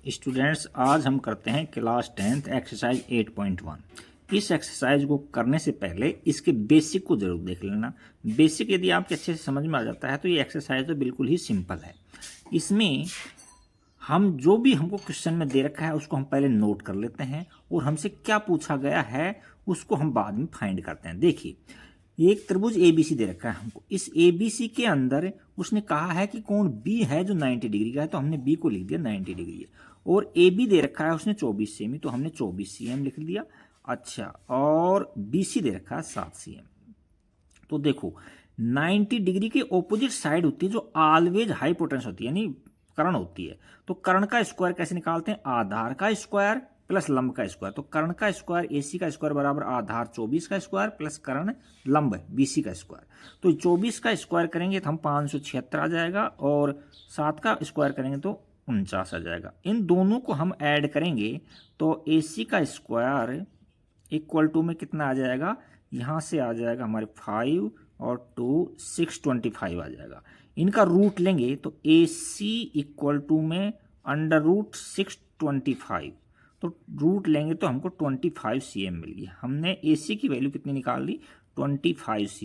Students, आज हम करते हैं क्लास 10th एक्सरसाइज 8.1। इस एक्सरसाइज को करने से पहले इसके बेसिक को जरूर देख लेना। बेसिक यदि आपके अच्छे से समझ में आ जाता है तो ये एक्सरसाइज तो बिल्कुल ही सिंपल है। इसमें हम जो भी हमको क्वेश्चन में दे रखा है उसको हम पहले नोट कर लेते हैं और हमसे क्या पूछा गया है उसको हम बाद में फाइंड करते हैं। देखिए, एक त्रिभुज एबीसी दे रखा है हमको। इस एबीसी के अंदर उसने कहा है कि कोण बी है जो 90 डिग्री का है, तो हमने बी को लिख दिया 90 डिग्री है। और ए बी दे रखा है उसने 24 सेमी, तो हमने 24 cm लिख दिया। अच्छा, और बीसी दे रखा है 7 cm। तो देखो 90 डिग्री के ऑपोजिट साइड होती है जो ऑलवेज हाइपोटेन्यूस होती है, यानी कर्ण होती है। तो कर्ण का स्क्वायर कैसे निकालते हैं? आधार का स्क्वायर प्लस लंब का स्क्वायर। तो कर्ण का स्क्वायर एसी का स्क्वायर बराबर आधार 24 का स्क्वायर प्लस कर्ण लंब बीसी का स्क्वायर। तो 24 का स्क्वायर करेंगे तो हम 576 आ जाएगा, और 7 का स्क्वायर करेंगे तो 49 आ जाएगा। इन दोनों को हम ऐड करेंगे तो एसी का स्क्वायर इक्वल टू में कितना आ जाएगा? यहाँ से आ जाएगा हमारे 5 और 2 625 आ जाएगा। इनका रूट लेंगे तो ए सी इक्वल टू में अंडर रूट 625, तो रूट लेंगे तो हमको 25 cm मिल गया। हमने ए सी की वैल्यू कितनी निकाल ली? 25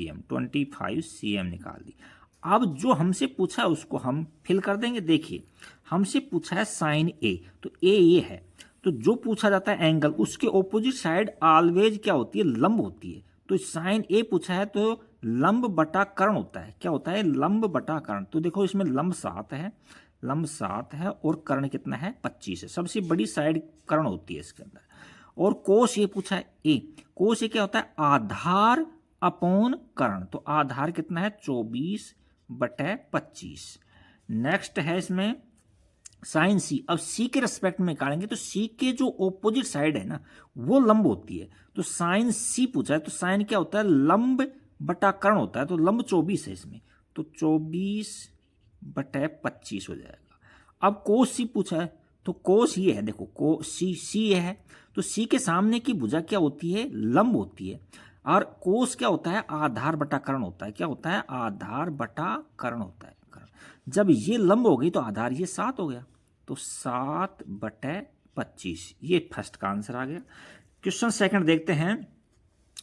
cm निकाल दी। अब जो हमसे पूछा है उसको हम फिल कर देंगे। देखिए, हमसे पूछा है साइन ए, तो ए ये है। तो जो पूछा जाता है एंगल, उसके ऑपोजिट साइड ऑलवेज क्या होती है? लंब होती है। तो साइन ए पूछा है तो लंब बटा कर्ण होता है। क्या होता है? लंब बटा कर्ण। तो देखो इसमें लंब 7 है, लंब 7 है और कर्ण कितना है? 25 है। सबसे बड़ी साइड कर्ण होती है इसके अंदर। और कोस ये पूछा है ए। कोस ये क्या होता है? आधार अपॉन कर्ण। तो आधार कितना है? 24/25। नेक्स्ट है इसमें साइन सी। अब सी के रेस्पेक्ट में निकालेंगे तो सी के जो ऑपोजिट साइड है ना वो लंब होती है। तो साइन सी पूछा है तो साइन क्या होता है? लंब बटा कर्ण होता है। तो लंब 24 है इसमें, तो 24/25 हो जाएगा। अब कोस सी पूछा है तो कोस ये है, देखो को सी ये है, तो सी के सामने की भुजा क्या होती है? लंब होती है। और कोस क्या होता है? आधार बटा कर्ण होता है। क्या होता है? आधार बटा कर्ण होता है। जब ये लंब हो गई तो आधार ये 7 हो गया, तो 7/25। ये फर्स्ट का आंसर आ गया। क्वेश्चन सेकंड देखते हैं,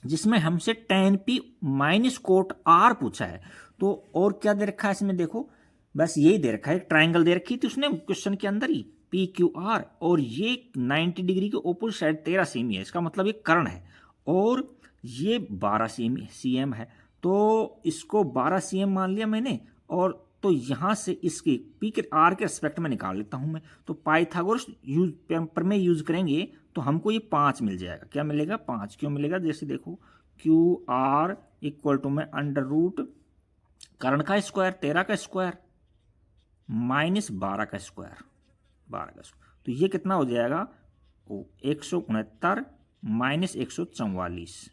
जिसमें हमसे tan p minus cot r पूछा है। तो और क्या दे रखा है इसमें? देखो बस यही दे रखा है, एक ट्राइंगल दे रखी थी उसने क्वेश्चन के अंदर ही, पी क्यू आर, और ये 90 डिग्री के ऑपोजिट साइड 13 सेमी है। इसका मतलब ये कर्ण है, और ये 12 cm है। तो इसको 12 cm मान लिया मैंने, और तो यहाँ से इसके पी के आर के रिस्पेक्ट में निकाल लेता हूँ मैं। तो पाइथागोरस यूज प्रमेय यूज करेंगे तो हमको ये 5 मिल जाएगा। क्या मिलेगा? 5 क्यों मिलेगा? जैसे देखो क्यू आर इक्वल टू में अंडर रूट कर्ण का स्क्वायर 13 का स्क्वायर माइनस 12 का स्क्वायर, तो ये कितना हो जाएगा? 169 माइनस 144,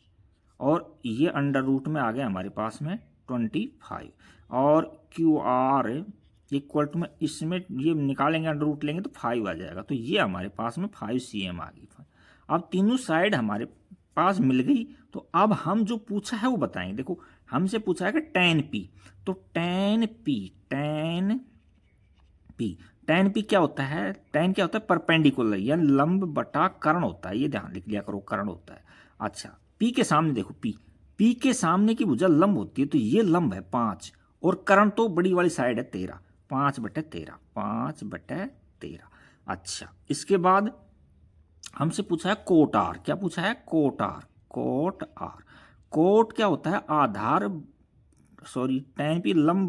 और ये अंडर रूट में आ गया हमारे पास में 25, और क्यू आर इक्वल टू में इसमें ये निकालेंगे अंडर रूट लेंगे तो 5 आ जाएगा। तो ये हमारे पास में 5 cm आ गई। अब तीनों साइड हमारे पास मिल गई। तो अब हम जो पूछा है वो बताएंगे। देखो हमसे पूछा है कि tan p, तो tan p क्या होता है? tan क्या होता है? परपेंडिकुलर, यानी लंब बटा कर्ण होता है। ये ध्यान लिख लिया करो, कर्ण होता है। अच्छा, p के सामने देखो, p के सामने की भुजा लंब होती है, तो ये लंब है 5, और कर्ण तो बड़ी वाली साइड है 13, 5/13। अच्छा, इसके बाद हमसे पूछा है कोट आर। क्या पूछा है? Coat are. कोट क्या होता है? आधार, सॉरी tan p लंब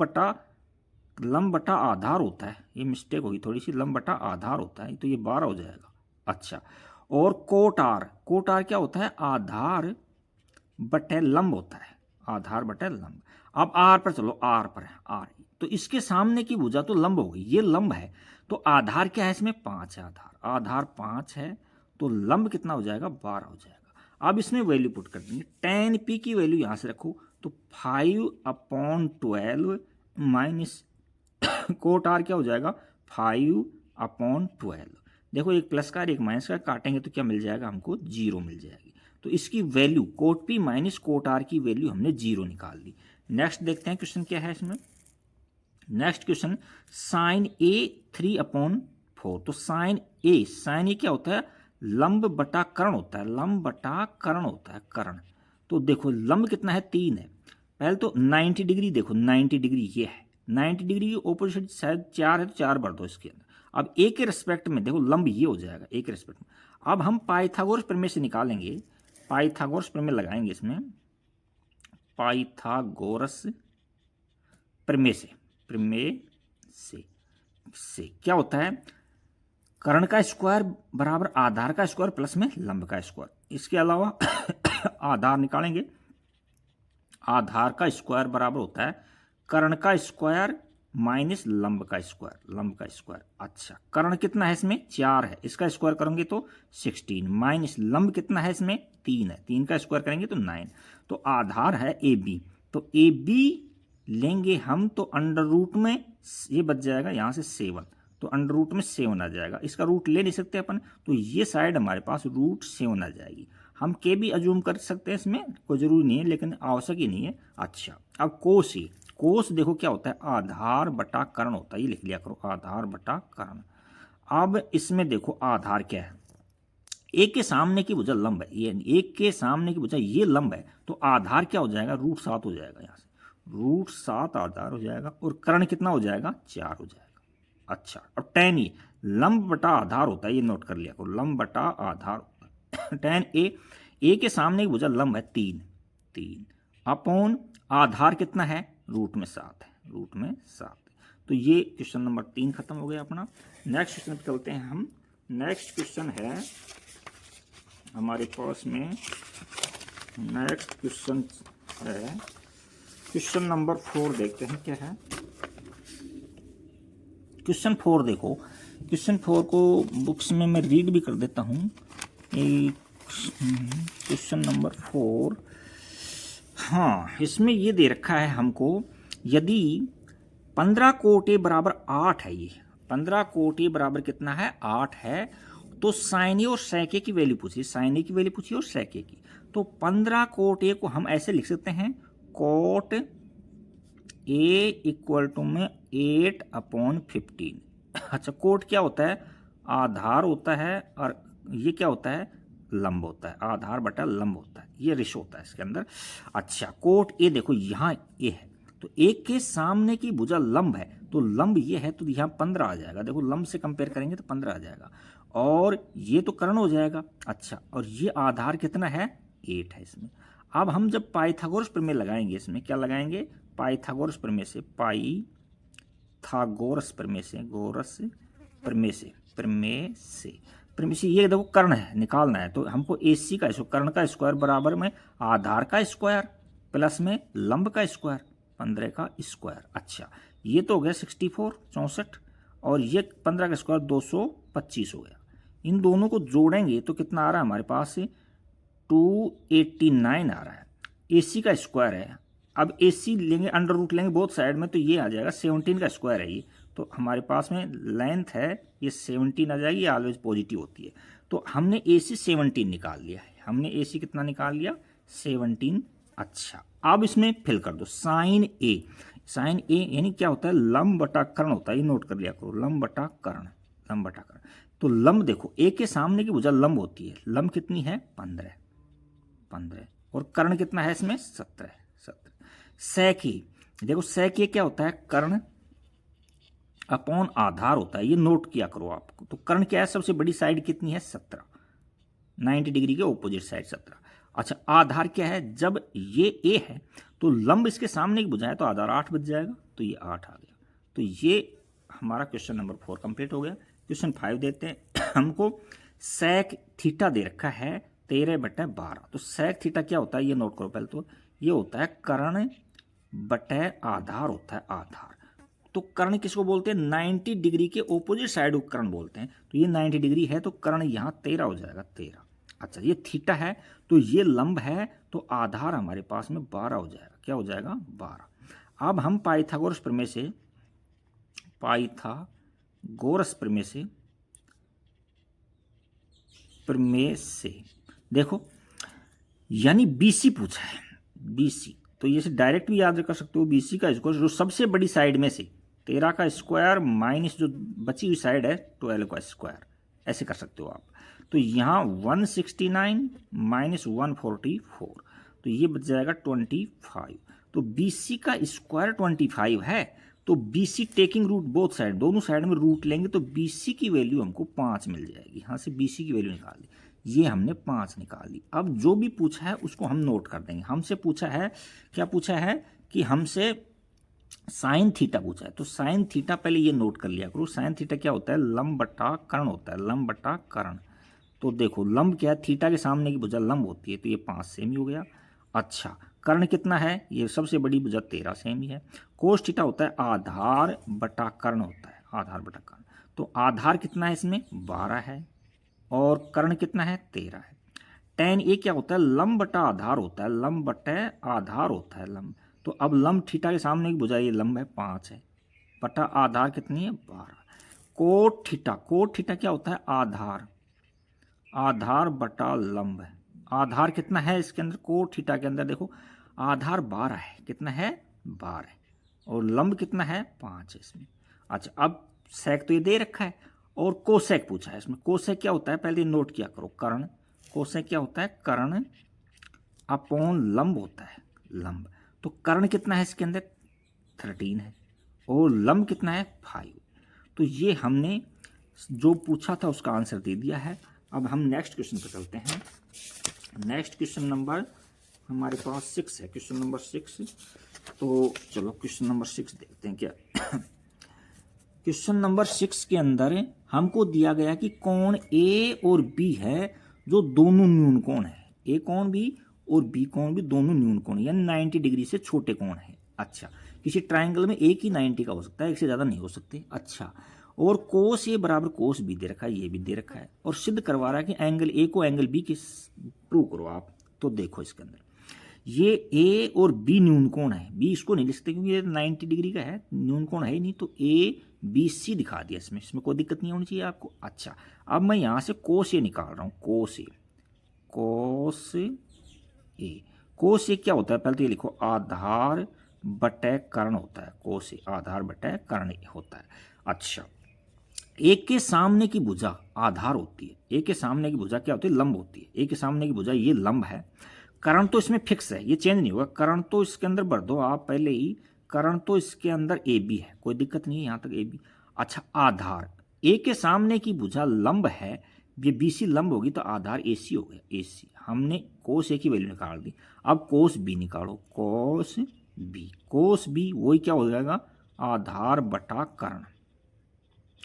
बटा आधार होता है। ये मिस्टेक होगी थोड़ी सी, लंब बटा आधार होता है, तो ये 12 हो जाएगा। अच्छा, और कोट आर क्या होता है? आधार बटे लंब होता है, आधार बटे लंब। अब आर पर चलो, आर पर है, आर, तो इसके सामने की भुजा तो लंब हो गई, ये लंब है, तो आधार क्या है इसमें? 5 है। आधार 5 है, तो लंब कितना हो जाएगा? 12 हो जाएगा। अब इसमें वैल्यू पुट कर देंगे। tan p की वैल्यू यहां से रखो, तो 5/12 माइनस कोट आर क्या हो जाएगा? 5/12। देखो एक प्लस का एक माइनस का काटेंगे तो क्या मिल जाएगा हमको? 0 मिल जाएगी। तो इसकी value cot p minus cot r की वैल्यू हमने 0 निकाल दी। नेक्स्ट देखते हैं क्वेश्चन क्या है इसमें। Next question, sine a 3/4 4। तो साइन ए क्या होता है, लंब बटा कर्ण होता है, लंब बटा कर्ण होता है, कर्ण। तो देखो लंब कितना है, 3 है। पहले तो 90 डिग्री देखो, 90 डिग्री ये है, 90 डिग्री की ऑपोजिट साइड 4 है, तो 4 भर दो इसके अंदर। अब ए के रिस्पेक्ट में देखो लंब ये हो जाएगा, ए के रिस्पेक्ट में। अब हम पाइथागोरस प्रमेय से निकालेंगे, पाइथागोरस प्रमेय लगाएंगे इसमें, पाइथागोरस प्रमेय से क्या होता है, कर्ण का स्क्वायर बराबर आधार का स्क्वायर प्लस में लंब का स्क्वायर। इसके अलावा आधार निकालेंगे, आधार का स्क्वायर बराबर होता है कर्ण का स्क्वायर माइनस लंब का स्क्वायर। अच्छा, कर्ण कितना है इसमें, 4 है, इसका स्क्वायर करेंगे तो 16, माइनस लंब कितना है इसमें, 3 है, 3 का स्क्वायर करेंगे तो 9। तो आधार है ए बी, तो ए बी लेंगे हम तो अंडर रूट में ये बच जाएगा यहाँ से 7, तो अंडर रूट में 7 आ जाएगा। इसका रूट ले नहीं सकते अपन, तो ये साइड हमारे पास रूट 7 आ जाएगी। हम के भी अज्यूम कर सकते हैं, इसमें कोई जरूरी नहीं है, लेकिन आवश्यक ही नहीं है। अच्छा, अब कोस देखो क्या होता है, आधार बटा कर्ण होता है, ये लिख लिया करो, आधार बटा कर्ण। अब इसमें देखो आधार क्या है, एक के सामने की भुजा लंब है, ये एक के सामने की भुजा ये लंब है, तो आधार क्या हो जाएगा, √7 हो जाएगा, यहाँ से √7 आधार हो जाएगा, और कर्ण कितना हो जाएगा, 4 हो जाएगा। अच्छा, अब tan ए लंब बटा आधार होता है, ये नोट कर लिया करो, लंब बटा आधार होता है। tan ए के सामने की भुजा लंब है 3 अपॉन आधार कितना है, √7 है, तो ये क्वेश्चन नंबर 3 खत्म हो गया अपना। नेक्स्ट क्वेश्चन पे चलते हैं हम। नेक्स्ट क्वेश्चन है हमारे पास में, नेक्स्ट क्वेश्चन है क्वेश्चन नंबर 4, देखते हैं क्या है। क्वेश्चन 4 देखो, क्वेश्चन 4 को बुक्स में मैं रीड भी कर देता हूँ। क्वेश्चन नंबर 4, हाँ, इसमें ये दे रखा है हमको, यदि 15 कोट ए बराबर 8 है, ये 15 कोट ए बराबर कितना है, 8 है, तो साइन ए और सेक ए की वैल्यू पूछी, साइन ए की वैल्यू पूछी और सेक ए की। तो 15 कोट ए को हम ऐसे लिख सकते हैं, कोट ए इक्वल टू में 8/15। अच्छा, कोट क्या होता है, आधार होता है, और ये क्या होता है, लंब होता है, आधार बटा लंब होता है, ये रेशो होता है इसके अंदर। अच्छा, कोट ए देखो यहाँ ए है, तो एक के सामने की भुजा लंब है, तो लंब ये है, तो यहाँ 15 आ जाएगा। देखो लंब से कंपेयर करेंगे तो 15 आ जाएगा, और ये तो कर्ण हो जाएगा। अच्छा, और ये आधार कितना है, 8 है इसमें। अब हम जब पाइथागोरस प्रमेय लगाएंगे, इसमें क्या लगाएंगे, पाइथागोरस प्रमेय से, पाइथागोरस प्रमेय से, गोरस प्रमेय से ये देखो कर्ण है, निकालना है, तो हमको AC का कर्ण का स्क्वायर बराबर में आधार का स्क्वायर प्लस में लंब का स्क्वायर, 15 का स्क्वायर। अच्छा, ये तो हो गया 64 64, और ये 15 का स्क्वायर 225 हो गया। इन दोनों को जोड़ेंगे तो कितना आ रहा है हमारे पास, 289 आ रहा है। AC का स्क्वायर है, अब AC लेंगे, अंडर रूट लेंगे बोथ साइड में, तो ये आ जाएगा 17 का स्क्वायर है ये, तो हमारे पास में लेंथ है ये 17 आ जाएगी, ऑलवेज पॉजिटिव होती है। तो हमने AC 17 निकाल लिया है, हमने AC कितना निकाल लिया, 17। अच्छा, अब इसमें फिल कर दो साइन ए यानी क्या होता है, लंब बटा कर्ण होता है, ये नोट कर लिया करो, लंब बटा कर्ण। तो लंब देखो, ए के सामने की भुजा लंब होती है, लंब कितनी है, 15, और कर्ण कितना है इसमें, 17। सेक ए देखो, सेक ए क्या होता है, कर्ण अपॉन आधार होता है, ये नोट किया करो आपको। तो कर्ण क्या है, सबसे बड़ी साइड कितनी है, 17, 90 डिग्री के ऑपोजिट साइड 17। अच्छा, आधार क्या है, जब ये ए है तो लंब इसके सामने की भुजा है, तो आधार 8 बच जाएगा, तो ये 8 आ गया। तो ये हमारा क्वेश्चन नंबर 4 कंप्लीट हो गया। क्वेश्चन 5 देते हैं हमको, सेक थीटा दे रखा है 13/12। तो सेक थीटा क्या होता है, ये नोट करो पहले, तो ये होता है कर्ण बटे आधार होता है, आधार। तो कर्ण किसको बोलते हैं, 90 डिग्री के ऑपोजिट साइड को कर्ण बोलते हैं। तो ये 90 डिग्री है, तो कर्ण यहाँ 13 हो जाएगा, 13। अच्छा, ये थीटा है, तो ये लंब है, तो आधार हमारे पास में 12 हो जाएगा, क्या हो जाएगा, 12। अब हम पाइथागोरस प्रमेय से देखो, यानी BC पूछा है, BC, तो ये डायरेक्ट भी याद कर सकते हो, BC का स्क्वायर जो सबसे बड़ी साइड में से, 13 का स्क्वायर माइनस जो बची हुई साइड है 12 का स्क्वायर, ऐसे कर सकते हो आप। तो यहाँ 169 माइनस 144, तो ये बच जाएगा 25। तो BC का स्क्वायर 25 है, तो BC taking root both side, दोनों साइड में रूट लेंगे तो BC की वैल्यू हमको 5 मिल जाएगी। यहाँ से BC की वैल्यू निकाल दी, ये हमने 5 निकाल दी। अब जो भी पूछा है उसको हम नोट कर देंगे। हमसे पूछा है, क्या पूछा है कि हमसे साइन थीटा पूछा है, तो साइन थीटा पहले ये नोट कर लिया करो। साइन थीटा क्या होता है? लंब बटा कर्ण होता है, लंब बटा कर्ण। तो देखो लंब क्या है? थीटा के सामने की भुजा लंब होती है, तो ये 5 सेम ही हो गया। अच्छा, कर्ण कितना है? ये सबसे बड़ी भुजा 13 सेम ही है। कोस थीटा होता है आधार बटा कर्ण होता है, आधार बटा कर्ण। तो आधार कितना है इसमें? 12 है, और कर्ण कितना है? 13 है। टेन ये क्या होता है? लंब बटा आधार होता है, लंब बटे आधार होता है, लंब। तो अब लंब थीटा के सामने की भुजा ये लंब है 5 है, बटा आधार कितनी है? 12। कोट थीटा, कोट थीटा क्या होता है? आधार, आधार बटा लंब है। आधार कितना है इसके अंदर? कोट थीटा के अंदर देखो आधार 12 है, कितना है? 12, और लंब कितना है? 5 है इसमें। अच्छा, अब सेक तो ये दे रखा है, और कोसेक पूछा है इसमें। कोसेक क्या होता है? पहले नोट किया करो, कर्ण। कोसेक क्या होता है? कर्ण अपॉन लंब होता है, लंब। तो कर्ण कितना है इसके अंदर? 13 है, और लंब कितना है? 5। तो ये हमने जो पूछा था उसका आंसर दे दिया है। अब हम नेक्स्ट क्वेश्चन पर चलते हैं। नेक्स्ट क्वेश्चन नंबर हमारे पास 6 है, क्वेश्चन नंबर 6। तो चलो क्वेश्चन नंबर 6 देखते हैं क्या। क्वेश्चन नंबर 6 के अंदर हमको दिया गया कि कोण ए और बी है जो दोनों न्यून कोण है। ए कोण भी और बी कोण भी दोनों न्यून कोण, यानी 90 डिग्री से छोटे कोण है। अच्छा, किसी ट्राइंगल में एक ही 90 का हो सकता है, एक से ज़्यादा नहीं हो सकते। अच्छा, और कोस ए बराबर कोस बी दे रखा है, ये भी दे रखा है, और सिद्ध करवा रहा है कि एंगल ए को एंगल बी के प्रूव करो आप। तो देखो इसके अंदर ये ए और बी न्यून कोण है, बी इसको नहीं लिख सकते क्योंकि ये 90 डिग्री का है, न्यून कोण है ही नहीं। तो ए बी सी दिखा दिया इसमें, इसमें कोई दिक्कत नहीं होनी चाहिए आपको। अच्छा, अब मैं यहाँ से कोस ए निकाल रहा हूँ, कोस ए, कोस ए। कोस ए क्या होता है? पहले तो ये लिखो आधार बटे कर्ण होता है, कोस ए आधार बटे कर्ण होता है। अच्छा, एक के सामने की भुजा आधार होती है, एक के सामने की भुजा क्या होती है? लंब होती है। एक के सामने की भुजा ये लंब है। कर्ण तो इसमें फिक्स है, ये चेंज नहीं होगा। कर्ण तो इसके अंदर भर दो आप पहले ही, कर्ण तो इसके अंदर ए बी है, कोई दिक्कत नहीं है यहाँ तक ए बी। अच्छा, आधार, ए के सामने की भुजा लंब है, ये बी सी लंब होगी तो आधार ए सी हो गया, ए सी। हमने कोस ए की वैल्यू निकाल दी। अब कोस बी निकालो, कोस बी, कोस बी वही क्या हो जाएगा? आधार बटा कर्ण,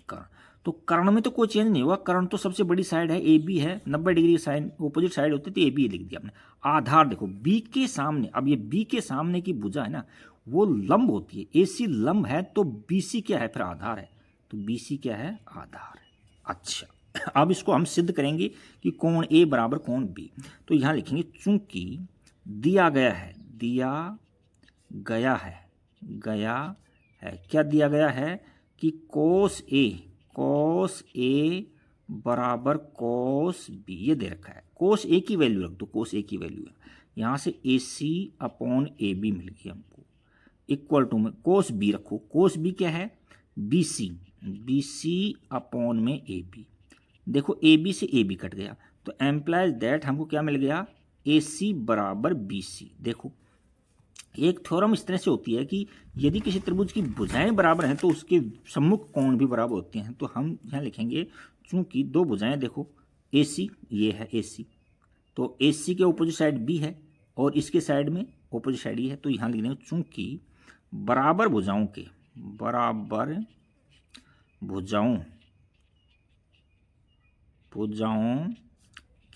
कर्ण। तो कर्ण में तो कोई चेंज नहीं हुआ, कर्ण तो सबसे बड़ी साइड है, ए बी है, 90 डिग्री साइड ऑपोजिट साइड होती है, तो ए बी लिख दिया आपने। आधार देखो बी के सामने, अब ये बी के सामने की भुजा है ना, वो लंब होती है, ए सी लंब है, तो बी सी क्या है? फिर आधार है, तो बी सी क्या है? आधार है। अच्छा, अब इसको हम सिद्ध करेंगे कि कोण ए बराबर कोण बी। तो यहां लिखेंगे चूंकि दिया गया है, दिया गया है, गया है, क्या दिया गया है? कि कोस ए बराबर कोस बी, ये दे रखा है। कोस ए की वैल्यू रख दो, कोस ए की वैल्यू है यहाँ से ए सी अपॉन ए बी मिल गई हमको, इक्वल टू में कोस बी रखो। कोस बी क्या है? B C, B C upon में ए बी। देखो ए बी से ए बी कट गया, तो एम्प्लाइज दैट हमको क्या मिल गया? ए सी बराबर बी सी। देखो एक थ्योरम इस तरह से होती है कि यदि किसी त्रिभुज की भुजाएं बराबर हैं तो उसके सम्मुख कोण भी बराबर होते हैं। तो हम यहाँ लिखेंगे चूंकि दो भुजाएं, देखो ए सी, ये है ए सी, तो ए सी के ऑपोजिट साइड बी है और इसके साइड में ऑपोजिट साइड ये है, तो यहाँ लिख देंगे चूंकि बराबर भुजाओं के, बराबर भुजाओं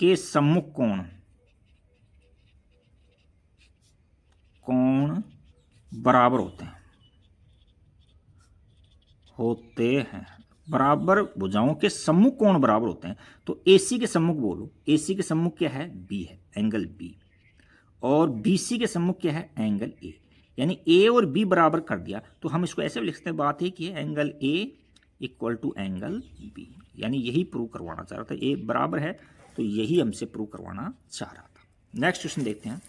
के सम्मुख कोण बराबर होते हैं, बराबर भुजाओं के सम्मुख कोण बराबर होते हैं। तो AC के सम्मुख बोलो, AC के सम्मुख क्या है? B है, एंगल B, और BC के सम्मुख क्या है? Angle A। यानी A और B बराबर कर दिया, तो हम इसको ऐसे भी लिख सकते हैं, बात है कि angle A equal to angle B, यानी यही प्रूव करवाना चाह रहा था। A बराबर है तो यही हमसे प्रूव करवाना चाह रहा था। नेक्स्ट क्वेश्चन देखते हैं,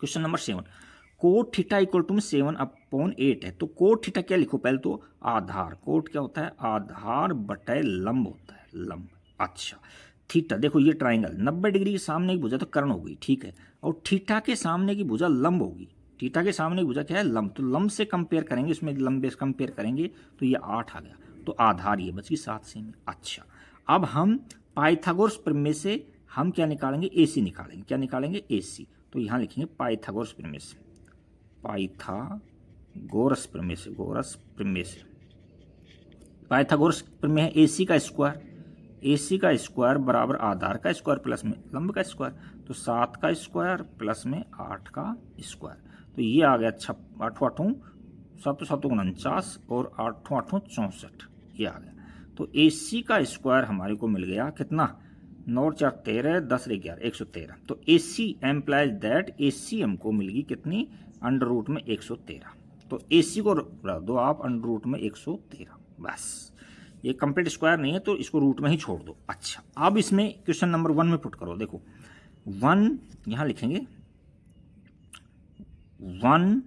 question number 7। Cot theta equal to में 7/8 है। तो कोट थीटा क्या लिखो पहले तो आधार, कोट क्या होता है आधार बटे लंब होता है, लंब। अच्छा थीटा देखो ये ट्राइंगल 90 डिग्री के सामने की भुजा तो कर्ण होगी, ठीक है, और थीटा के सामने की भुजा लंब होगी। थीटा के सामने की भुजा क्या है लंब, तो लंब से कंपेयर करेंगे, इसमें लंबे से कंपेयर करेंगे तो ये 8 आ गया, तो आधार ये बच गई 7 से में। अच्छा अब हम पाइथागोरस प्रमेय से हम क्या निकालेंगे AC निकालेंगे, क्या निकालेंगे AC। तो यहाँ लिखेंगे पाइथागोरस प्रमेय से, पाइथागोरस प्रमेय से, गोरस प्रमेय से पाइथागोरस प्रमेय है AC का स्क्वायर, AC का स्क्वायर बराबर आधार का स्क्वायर प्लस में लंब का स्क्वायर, तो 7 का स्क्वायर प्लस में 8 का स्क्वायर, तो ये आ गया 8 8 7 7 49 और 8 8 64, ये आ गया। तो AC का स्क्वायर हमारे को मिल गया कितना 9 4 13 10 11 113। तो AC एम्प्लाइज दैट AC हमको मिल गई कितनी अंडर रूट में 113। तो AC को रख दो आप अंडर रूट में 113, बस ये कंप्लीट स्क्वायर नहीं है तो इसको रूट में ही छोड़ दो। अच्छा अब इसमें क्वेश्चन नंबर 1 में पुट करो, देखो 1 यहाँ लिखेंगे 1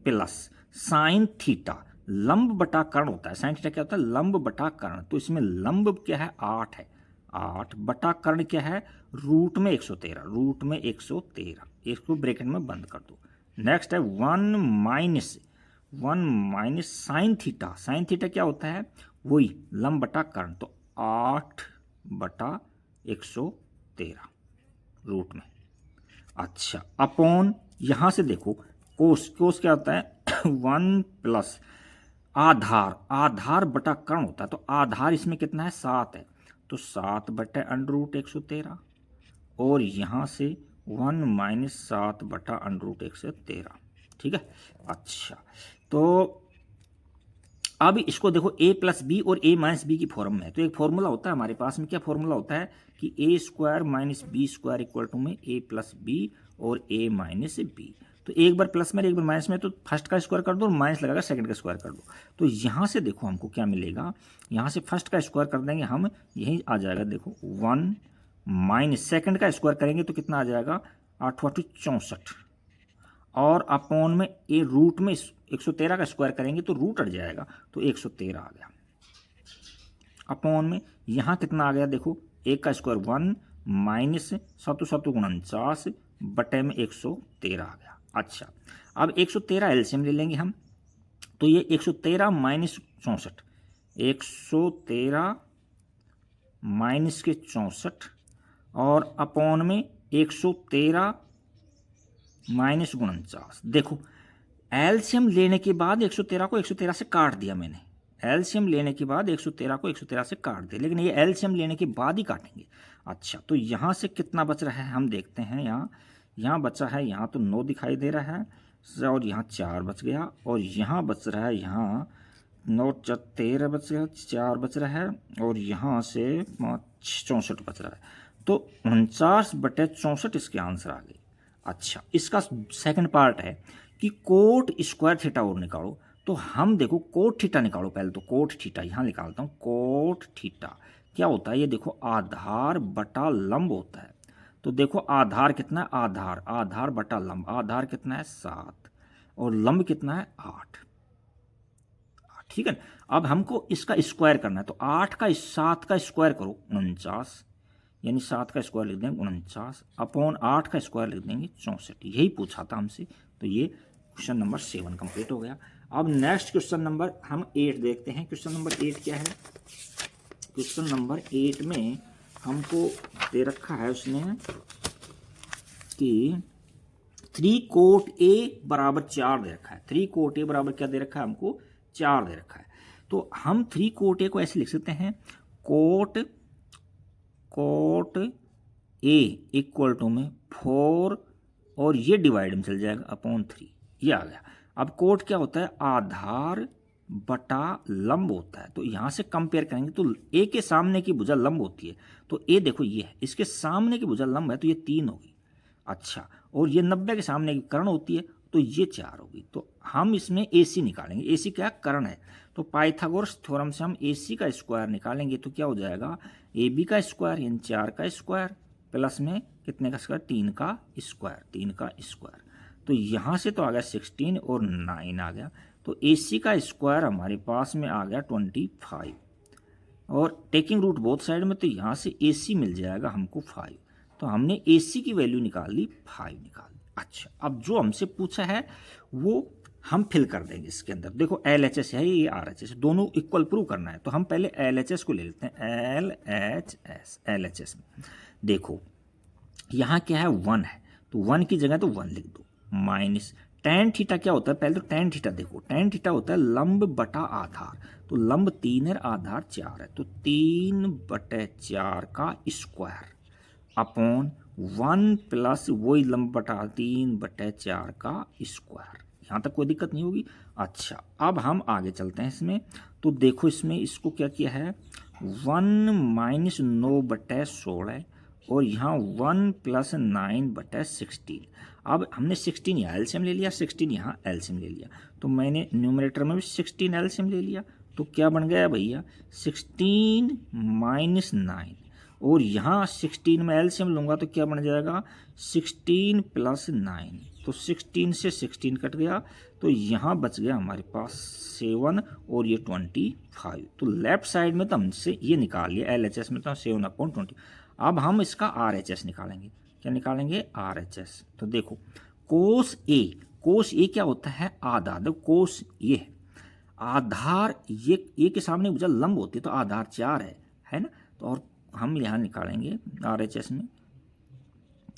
प्लस साइन थीटा, लंब बटा कर्ण होता है, साइन थीटा क्या होता है लंब बटा कर्ण, तो इसमें लंब क्या है 8 है, 8 बटा कर्ण क्या है रूट में 113, रूट में 113, इसको ब्रैकेट में बंद कर दो। नेक्स्ट है 1 minus sine theta, sine theta क्या होता है वही लंब बटा कर्ण, तो 8 बटा 113 रूट में। अच्छा अपॉन यहाँ से देखो कोस, कोस क्या होता है 1 प्लस आधार, आधार बटा कर्ण होता है, तो आधार इसमें कितना है 7 है, तो 7 बटे अंडर रूट 113 और यहाँ से 1 माइनस 7 बटा अंडर रूट 113, ठीक है। अच्छा तो अब इसको देखो a प्लस बी और a माइनस बी की फॉर्म में है, तो एक फॉर्मूला होता है हमारे पास में, क्या फॉर्मूला होता है कि a square minus B square equal to में a प्लस बी और a माइनस बी। तो एक बार प्लस में एक बार माइनस में, तो फर्स्ट का स्क्वायर कर दो और माइनस लगाकर सेकंड का स्क्वायर कर दो। तो यहाँ से देखो हमको क्या मिलेगा, यहाँ से फर्स्ट का स्क्वायर कर देंगे हम, यही आ जाएगा देखो 1 माइनस सेकंड का स्क्वायर करेंगे तो कितना आ जाएगा 8 8 64 और अपॉन में ए रूट में 113 का स्क्वायर करेंगे तो रूट हट जाएगा, तो 113 आ गया। अपॉन में यहाँ कितना आ गया देखो एक का स्क्वायर 1 माइनस 7 7 49 बटे में 113 आ गया। अच्छा अब 113 एलसीएम ले लेंगे हम, तो ये 113 माइनस 64, 113 माइनस के 64 और अपॉन में 113 माइनस 49। देखो एलसीएम लेने के बाद 113 को 113 से काट दिया मैंने, एलसीएम लेने के बाद 113 को 113 से काट दिया, लेकिन ये एलसीएम लेने के बाद ही काटेंगे। अच्छा तो यहाँ से कितना बच रहा है हम देखते हैं, यहाँ बचा है, यहाँ तो 9 दिखाई दे रहा है और यहाँ 4 बच गया और यहाँ बच रहा है, यहाँ 9 4 13 बच गया, 4 बच रहा है और यहाँ से 64 बच रहा है, तो 49 बटे 64 इसके आंसर आ गए। अच्छा इसका सेकंड पार्ट है कि कोट स्क्वायर थीटा और निकालो, तो हम देखो कोट थीटा निकालो पहले, तो कोट थीटा यहाँ निकालता हूँ, कोट थीटा क्या होता है ये देखो आधार बटा लंब होता है, तो देखो आधार कितना है आधार, आधार बटा लंब, आधार कितना है 7 और लंब कितना है 8, ठीक है। अब हमको इसका स्क्वायर करना है, तो 8 का 7 का स्क्वायर करो 49, यानी 7 का स्क्वायर लिख देंगे 49 अपॉन 8 का स्क्वायर लिख देंगे 64, यही पूछा था हमसे। तो ये क्वेश्चन नंबर 7 कंप्लीट हो गया। अब नेक्स्ट क्वेश्चन नंबर हम 8 देखते हैं। क्वेश्चन नंबर 8 क्या है, क्वेश्चन नंबर 8 में हमको दे रखा है उसने कि 3 कोट a बराबर 4 दे रखा है, 3 कोट a बराबर क्या दे रखा है हमको 4 दे रखा है। तो हम 3 कोट a को ऐसे लिख सकते हैं कोट a इक्वल टू में 4 और ये डिवाइड में चल जाएगा अपॉन 3, ये आ गया। अब कोट क्या होता है आधार बटा लंब होता है, तो यहाँ से कंपेयर करेंगे तो a के सामने की भुजा लंब होती है, तो a देखो ये है, इसके सामने की भुजा लंब है तो ये 3 होगी। अच्छा और ये 90 के सामने की कर्ण होती है तो ये 4 होगी। तो हम इसमें AC निकालेंगे, AC क्या कर्ण है, तो पाइथागोरस थ्योरम से हम AC का स्क्वायर निकालेंगे तो क्या हो जाएगा AB का स्क्वायर यानी 4 का स्क्वायर प्लस में कितने का स्क्वायर 3 का स्क्वायर, 3 का स्क्वायर। तो यहाँ से तो आ गया 16 और 9 आ गया, तो AC का स्क्वायर हमारे पास में आ गया 25, और टेकिंग रूट बोथ साइड में, तो यहाँ से AC मिल जाएगा हमको 5, तो हमने AC की वैल्यू निकाल ली, 5 निकाल ली। अच्छा, अब जो हमसे पूछा है वो हम फिल कर देंगे इसके अंदर। देखो LHS है, ये RHS, दोनों इक्वल प्रूव करना है, तो हम पहले LHS को ले लेते हैं। LHS में देखो यहाँ क्या है, 1 है, तो 1 की जगह तो 1 लिख दो, माइनस tan थीटा क्या होता है, पहले तो tan थीटा देखो, tan थीटा होता है लंब बटा आधार, तो लंब 3 है, आधार 4 है, तो 3/4 का स्क्वायर अपॉन 1 प्लस वही लंब बटा 3/4 का स्क्वायर। यहाँ तक कोई दिक्कत नहीं होगी। अच्छा, अब हम आगे चलते हैं इसमें, तो देखो इसमें इसको क्या किया है, 1 माइनस 9/16 और यहाँ 1 प्लस 9/16। अब हमने 16 यहाँ एलसीएम ले लिया, 16 यहाँ एलसीएम ले लिया, तो मैंने न्यूमरेटर में भी 16 एलसीएम ले लिया, तो क्या बन गया भैया, 16 माइनस 9, और यहाँ 16 में एलसीएम लूँगा तो क्या बन जाएगा, 16 प्लस 9, तो 16 से 16 कट गया, तो यहाँ बच गया हमारे पास 7 और ये 25। तो लेफ्ट साइड में तो हमसे ये निकाल लिया, LHS में तो 7/20। अब हम इसका RHS निकालेंगे। क्या निकालेंगे, RHS। तो देखो कोस ए क्या होता है, आधार। देखो कोस ये है आधार, ये के सामने भुजा लंब होती है, तो आधार 4 है ना, तो और हम यहाँ निकालेंगे RHS में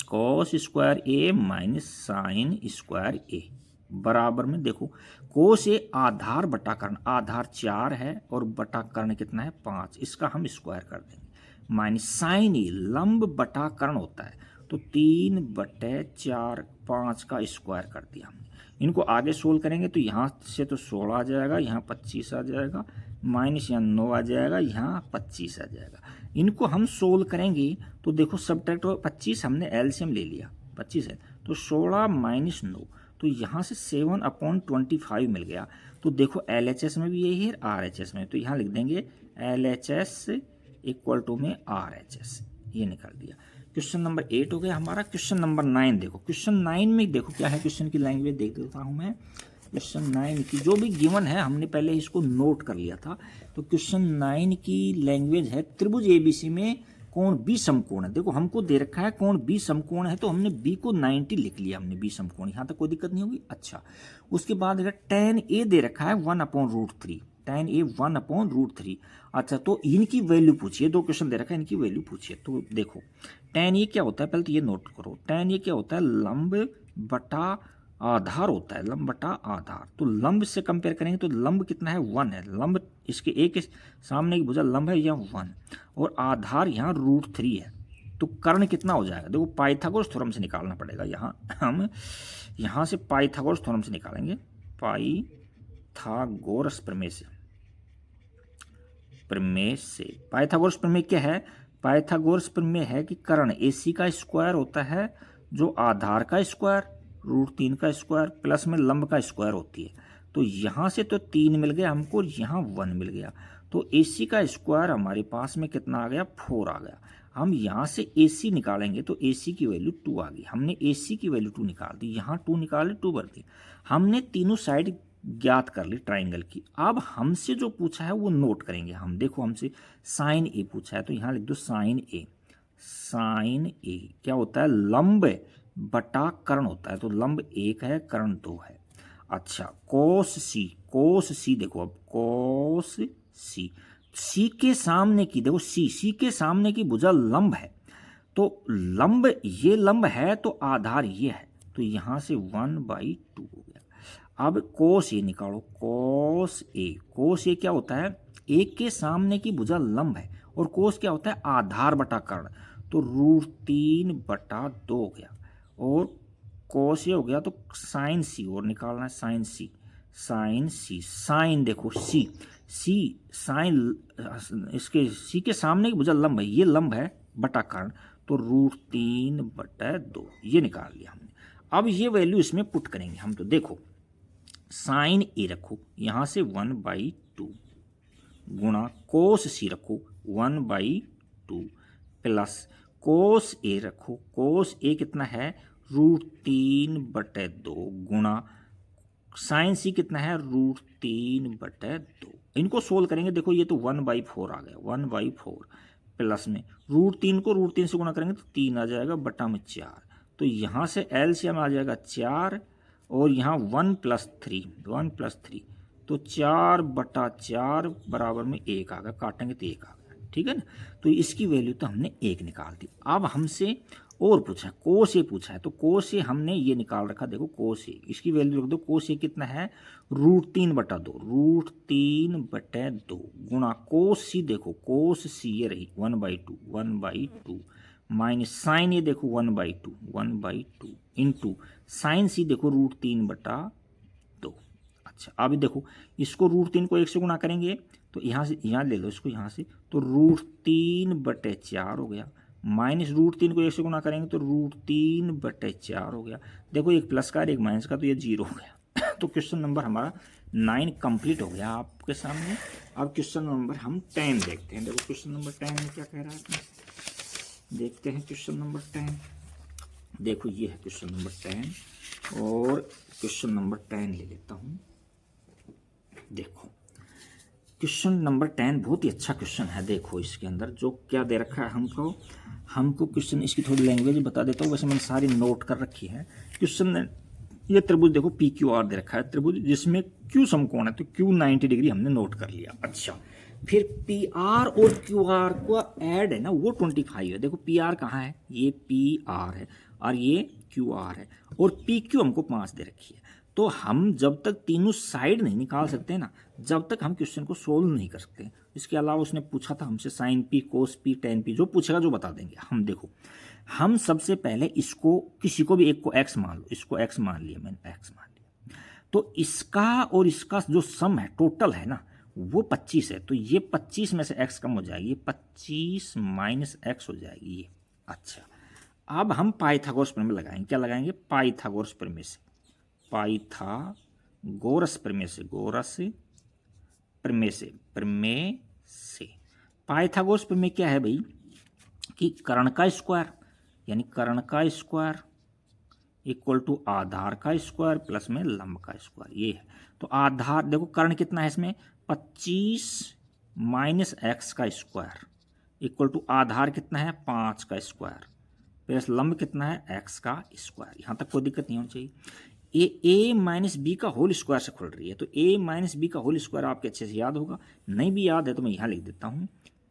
कॉस स्क्वायर ए माइनस साइन स्क्वायर ए, बराबर में देखो कोस ए आधार बटा कर्ण, आधार 4 है और बटा कर्ण कितना है 5, इसका हम स्क्वायर कर देंगे, माइनस साइन ए लंब बटा कर्ण होता है, तो 3/4 5 का स्क्वायर कर दिया हमने। इनको आगे सोल्व करेंगे तो यहाँ से तो 16 आ जाएगा, यहाँ 25 आ जाएगा, माइनस यहाँ 9 आ जाएगा, यहाँ 25 आ जाएगा। इनको हम सोल्व करेंगे तो देखो सब्ट्रैक्ट 25, हमने एलसीएम ले लिया, 25 है, तो 16 माइनस 9, तो यहाँ से 7/25 मिल गया। तो देखो LHS में भी यही है, RHS में, तो यहाँ लिख देंगे LHS इक्वल टू में RHS, ये निकाल दिया। क्वेश्चन नंबर 8 हो गया हमारा। क्वेश्चन नंबर 9 देखो, क्वेश्चन 9 में देखो क्या है, क्वेश्चन की लैंग्वेज देख देता हूँ मैं। क्वेश्चन 9 की जो भी गिवन है हमने पहले इसको नोट कर लिया था, तो क्वेश्चन 9 की लैंग्वेज है त्रिभुज ABC में कोण B समकोण है। देखो हमको दे रखा है कोण B समकोण है, तो हमने B को 90 लिख लिया हमने, B समकोण, यहाँ तक कोई दिक्कत नहीं होगी। अच्छा, उसके बाद अगर tan A दे रखा है 1/√3, tan A 1/√3। अच्छा, तो इनकी वैल्यू पूछिए, 2 क्वेश्चन दे रखा है, इनकी वैल्यू पूछिए। तो देखो tan A क्या होता है, पहले तो ये नोट करो, tan A क्या होता है, लंब बटा आधार होता है, लंब बटा आधार। तो लंब से कंपेयर करेंगे तो लंब कितना है, 1 है, लंब इसके एक सामने की भुजा लंब है यह 1, और आधार यहाँ √3 है, तो कर्ण कितना हो जाएगा, देखो पाइथागोरस थ्योरम से निकालना पड़ेगा। यहाँ हम यहाँ से पाइथागोरस थ्योरम से निकालेंगे, पाइथागोरस प्रमेय से। पाइथागोरस प्रमेय क्या है, पाइथागोरस प्रमेय है कि कर्ण AC का स्क्वायर होता है जो आधार का स्क्वायर √3 का स्क्वायर प्लस में लंब का स्क्वायर होती है। तो यहाँ से तो 3 मिल गया हमको और यहाँ 1 मिल गया, तो AC का स्क्वायर हमारे पास में कितना आ गया, 4 आ गया। हम यहाँ से AC निकालेंगे तो AC की वैल्यू 2 आ गई, हमने AC की वैल्यू 2 निकाल दी, यहाँ 2 निकाले 2 भर दी, हमने तीनों साइड ज्ञात कर ली ट्राइंगल की। अब हमसे जो पूछा है वो नोट करेंगे हम। देखो हमसे साइन ए पूछा है, तो यहाँ लिख दो साइन ए। साइन ए क्या होता है, लंब बटा कर्ण होता है, तो लंब 1 है, कर्ण 2 है। अच्छा, कोस सी देखो, अब कोस सी के सामने की देखो, सी के सामने की भुजा लंब है, तो लंब ये लंब है तो आधार ये है, तो यहाँ से 1/2 हो गया। अब कोस ए निकालो, कोस ए क्या होता है, एक के सामने की भुजा लंब है, और कोस क्या होता है, आधार बटा कर्ण, तो √3/2 हो गया, और कोस ए हो गया, तो साइन सी और निकालना है, साइन सी। साइन देखो सी साइन, इसके सी के सामने की भुजा लंब है, ये लंब है बटा कर्ण, तो √3/2 ये निकाल लिया हमने। अब ये वैल्यू इसमें पुट करेंगे हम, तो देखो साइन ए रखो यहाँ से 1/2 गुणा कोस सी रखो 1/2 प्लस कोस ए रखो, कोस ए कितना है √3/2 गुणा साइन सी कितना है √3/2। इनको सोल्व करेंगे, देखो ये तो 1/4 आ गया, 1/4 प्लस में √3 को √3 से गुणा करेंगे तो 3 आ जाएगा बटा में 4। तो यहाँ से एलसीएम आ जाएगा 4 और यहाँ 1 + 3 तो 4/4 बराबर में 1 आ गया, काटेंगे तो 1 आ गया, ठीक है ना। तो इसकी वैल्यू तो हमने 1 निकाल दी। अब हमसे और पूछा है, कोस ए पूछा है, तो कोस ए हमने ये निकाल रखा, देखो कोस ए, इसकी वैल्यू रख दो। कोस ए कितना है √3/2 गुणा कोस सी, देखो कोस सी ये रही 1/2 माइनस साइन ए देखो 1/2 इंटू साइन सी देखो √3/2। अच्छा अब देखो इसको √3 को 1 से गुणा करेंगे तो यहाँ से यहाँ ले लो इसको, यहाँ से तो √3/4 हो गया, माइनस √3 को 1 से गुणा करेंगे तो √3/4 हो गया। देखो एक प्लस का एक माइनस का, तो ये 0 हो गया। तो क्वेश्चन नंबर हमारा 9 कंप्लीट हो गया आपके सामने। अब क्वेश्चन नंबर हम 10 देखते हैं। देखो क्वेश्चन नंबर 10 में क्या कह रहा है, देखते हैं क्वेश्चन नंबर 10। देखो ये है क्वेश्चन नंबर 10 और क्वेश्चन नंबर 10 ले लेता हूँ। देखो क्वेश्चन नंबर 10 बहुत ही अच्छा क्वेश्चन है। देखो इसके अंदर जो क्या दे रखा है हमको क्वेश्चन, इसकी थोड़ी लैंग्वेज बता देता हूँ, वैसे मैंने सारी नोट कर रखी है। क्वेश्चन ये त्रिभुज देखो PQR दे रखा है, त्रिभुज जिसमें Q समकोण है, तो Q 90 डिग्री हमने नोट कर लिया। अच्छा फिर PR और QR का ऐड है ना, वो 25 है। देखो PR कहाँ है, ये PR है और ये QR है और PQ हमको 5 दे रखी है। तो हम जब तक तीनों साइड नहीं निकाल सकते ना, जब तक हम क्वेश्चन को सोल्व नहीं कर सकते। इसके अलावा उसने पूछा था हमसे साइन P, कोस P, tan P, जो पूछेगा जो बता देंगे हम। देखो हम सबसे पहले इसको किसी को भी एक को x मान लो, इसको x मान लिया मैंने, x मान लिया, तो इसका और इसका जो सम है टोटल है ना वो 25 है। तो ये 25 में से x कम हो जाएगी, 25 माइनस x हो जाएगी ये। अच्छा अब हम पाइथागोरस प्रमेय लगाएंगे। क्या लगाएंगे, पाइथागोरस प्रमेय से, पाइथागोरस प्रमेय से, गोरस प्रमेय से, प्रमेय से। पाइथागोरस प्रमेय क्या है भाई कि कर्ण का स्क्वायर यानी कर्ण का स्क्वायर इक्वल टू आधार का स्क्वायर प्लस में लंब का स्क्वायर, ये है। तो आधार देखो कर्ण कितना है इसमें 25 माइनस x का स्क्वायर इक्वल टू आधार कितना है 5 का स्क्वायर प्लस लंब कितना है x का स्क्वायर। यहाँ तक कोई दिक्कत नहीं होनी चाहिए। ए माइनस बी का होल स्क्वायर से खुल रही है, तो a माइनस बी का होल स्क्वायर आपके अच्छे से याद होगा, नहीं भी याद है तो मैं यहाँ लिख देता हूँ।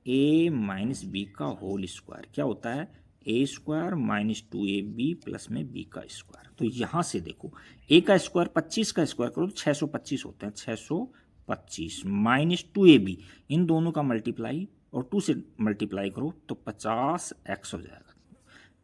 a माइनस बी का होल स्क्वायर क्या होता है, a square minus 2ab plus में b का स्क्वायर। तो यहाँ से देखो a का स्क्वायर 25 का स्क्वायर करो तो 625 होते हैं, 625 माइनस 2ab, इन दोनों का मल्टीप्लाई और 2 से मल्टीप्लाई करो तो 50x हो जाएगा,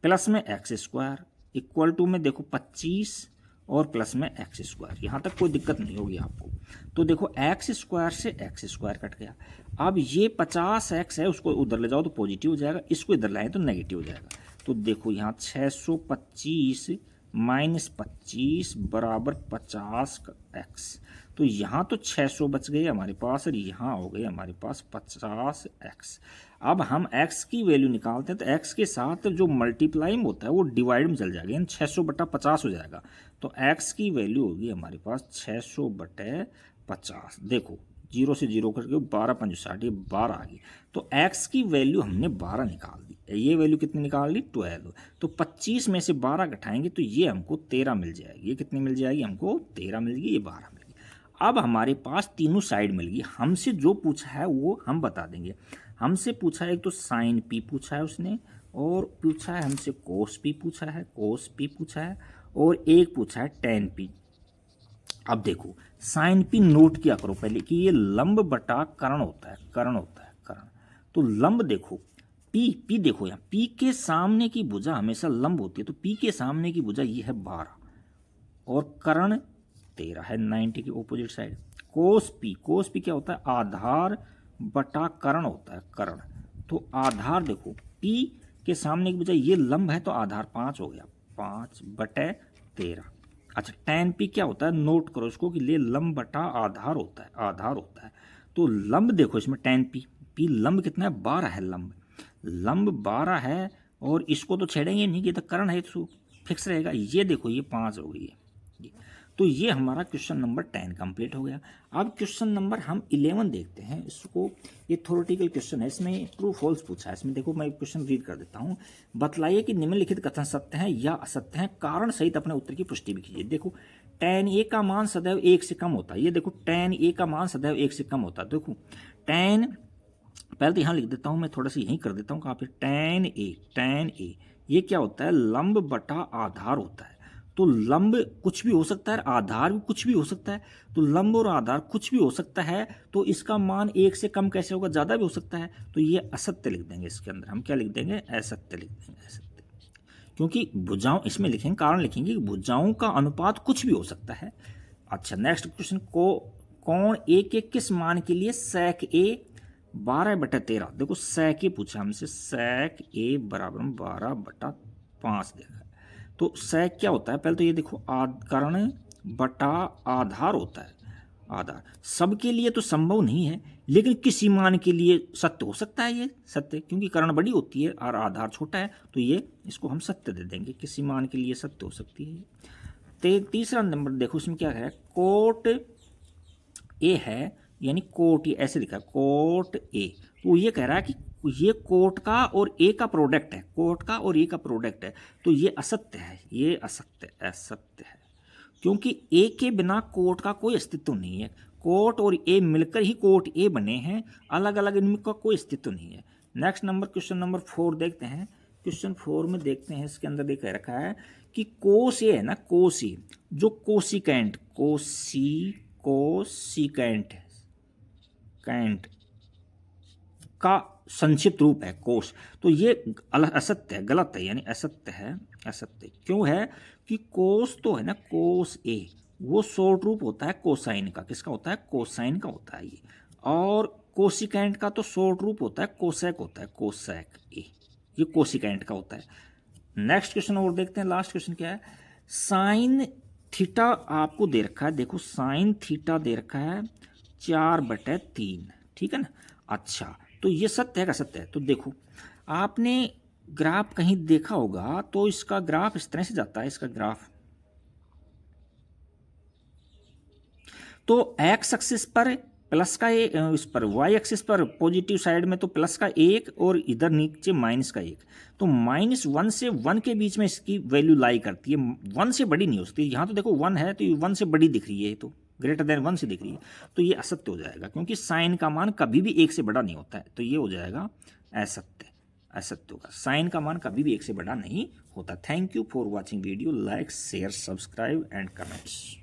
प्लस में x स्क्वायर इक्वल टू में देखो 25 और प्लस में x स्क्वायर। यहाँ तक कोई दिक्कत नहीं होगी आपको। तो देखो x स्क्वायर से x स्क्वायर कट गया। अब ये 50x है उसको उधर ले जाओ तो पॉजिटिव हो जाएगा, इसको इधर लाए तो नेगेटिव हो जाएगा। तो देखो यहाँ 625 माइनस 25 बराबर 50 का x। तो यहाँ तो 600 बच गए हमारे पास और यहाँ हो गए हमारे पास 50x। अब हम x की वैल्यू निकालते हैं तो x के साथ जो मल्टीप्लाई में होता है वो डिवाइड में चल जाएगा, यानी 600/50 हो जाएगा। तो x की वैल्यू होगी हमारे पास 600/50। देखो 0 से 0 करके 12 × 5 = 60, 12 आ गई। तो x की वैल्यू हमने 12 निकाल दी। ये वैल्यू कितनी निकाल ली 12। तो 25 में से 12 घटाएंगे तो ये हमको 13 मिल जाएगी। ये कितनी मिल जाएगी हमको 13 मिल गई, ये 12 मिल गई। अब हमारे पास तीनों साइड मिल गई। हमसे जो पूछा है वो हम बता देंगे। हमसे पूछा है एक तो साइन P पूछा है उसने, और पूछा है हमसे कोस P पूछा है, कोस P पूछा है, और एक पूछा है tan P। अब देखो साइन P नोट किया करो पहले कि ये लंब बटा कर्ण होता है, कर्ण होता है, कर्ण। तो लंब देखो P देखो यहाँ P के सामने की भुजा हमेशा लंब होती है, तो P के सामने की भुजा ये है 12 और कर्ण 13 है 90 के ऑपोजिट साइड। कोस P क्या होता है आधार बटा कर्ण होता है, कर्ण। तो आधार देखो P के सामने की बजाय ये लंब है तो आधार 5 हो गया, 5/13। अच्छा tan P क्या होता है नोट करो इसको कि ये लंब बटा आधार होता है, आधार होता है। तो लंब देखो इसमें tan P लंब कितना है 12 है, लंब 12 है और इसको तो छेड़ेंगे नहीं कि तो कर्ण है, फिक्स रहेगा। ये देखो ये 5 हो गई है। तो ये हमारा क्वेश्चन नंबर 10 कंप्लीट हो गया। अब क्वेश्चन नंबर हम 11 देखते हैं। इसको ये थ्योरेटिकल क्वेश्चन है, इसमें ट्रू फॉल्स पूछा है। इसमें देखो मैं क्वेश्चन रीड कर देता हूँ। बतलाइए कि निम्नलिखित कथन सत्य हैं या असत्य हैं, कारण सहित अपने उत्तर की पुष्टि भी कीजिए। देखो tan a का मान सदैव 1 से कम होता है। ये देखो tan a का मान सदैव 1 से कम होता है। देखो tan, पहले तो यहाँ लिख देता हूँ मैं, थोड़ा सा यहीं कर देता हूँ कहाँ पे, tan a ये क्या होता है, लंब बटा आधार होता है। तो लंब कुछ भी हो सकता है, आधार भी कुछ भी हो सकता है। तो लंब और आधार कुछ भी हो सकता है, तो इसका मान 1 से कम कैसे होगा, ज़्यादा भी हो सकता है। तो ये असत्य लिख देंगे, इसके अंदर हम क्या लिख देंगे, असत्य लिख देंगे, असत्य। क्योंकि भुजाओं, इसमें लिखेंगे कारण लिखेंगे कि भुजाओं का अनुपात कुछ भी हो सकता है। अच्छा नेक्स्ट क्वेश्चन, को कोण ए के किस मान के लिए sec a 12/13, देखो sec a पूछा हमसे, sec a बराबर 12/5 देखा है। तो sec क्या होता है, पहले तो ये देखो कर्ण बटा आधार होता है। आधार सबके लिए तो संभव नहीं है, लेकिन किसी मान के लिए सत्य हो सकता है। ये सत्य, क्योंकि कर्ण बड़ी होती है और आधार छोटा है, तो ये इसको हम सत्य दे देंगे, किसी मान के लिए सत्य हो सकती है। तीसरा नंबर देखो, इसमें क्या है, कोट ए है, यानी कोट, ये ऐसे लिखा है कोट ए। तो ये कह रहा है कि ये कोट का और ए का प्रोडक्ट है, कोट का और ए का प्रोडक्ट है। तो ये असत्य है, ये असत्य है, क्योंकि ए के बिना कोट का कोई अस्तित्व नहीं है। कोट और ए मिलकर ही कोट ए बने हैं, अलग अलग इनका कोई अस्तित्व नहीं है। नेक्स्ट नंबर, क्वेश्चन नंबर 4 देखते हैं। क्वेश्चन 4 में देखते हैं, इसके अंदर देखा रखा है कि कोस ए है ना, कोस ए जो कोसिकेंट कैंट का संक्षिप्त रूप है कोस। तो ये असत्य है, गलत है, यानी असत्य है, असत्य क्यों है कि कोस तो है ना, कोस ए वो शॉर्ट रूप होता है कोसाइन का। किसका होता है, कोसाइन का होता है ये। और कोसिकेंट का तो शॉर्ट रूप होता है कोसेक होता है, कोसेक ए, ये कोसिकेंट का होता है। नेक्स्ट क्वेश्चन और देखते हैं, लास्ट क्वेश्चन क्या है, साइन थीटा आपको दे रखा है। देखो साइन थीटा दे रखा है 4/3, ठीक है ना। अच्छा तो ये सत्य है का सत्य है। तो देखो आपने ग्राफ कहीं देखा होगा, तो इसका ग्राफ इस तरह से जाता है, इसका ग्राफ तो एक्स एक्सिस पर प्लस का इस पर वाई एक्सिस पर पॉजिटिव साइड में तो प्लस का 1 और इधर नीचे माइनस का 1। तो -1 से 1 के बीच में इसकी वैल्यू लाई करती है, 1 से बड़ी नहीं हो सकती। यहाँ तो देखो 1 है, तो ये 1 से बड़ी दिख रही है, तो ग्रेटर देन 1 से दिख रही है, तो ये असत्य हो जाएगा, क्योंकि साइन का मान कभी भी 1 से बड़ा नहीं होता है। तो ये हो जाएगा असत्य, असत्य होगा, साइन का मान कभी भी 1 से बड़ा नहीं होता। Thank you for watching video, like share subscribe and comments.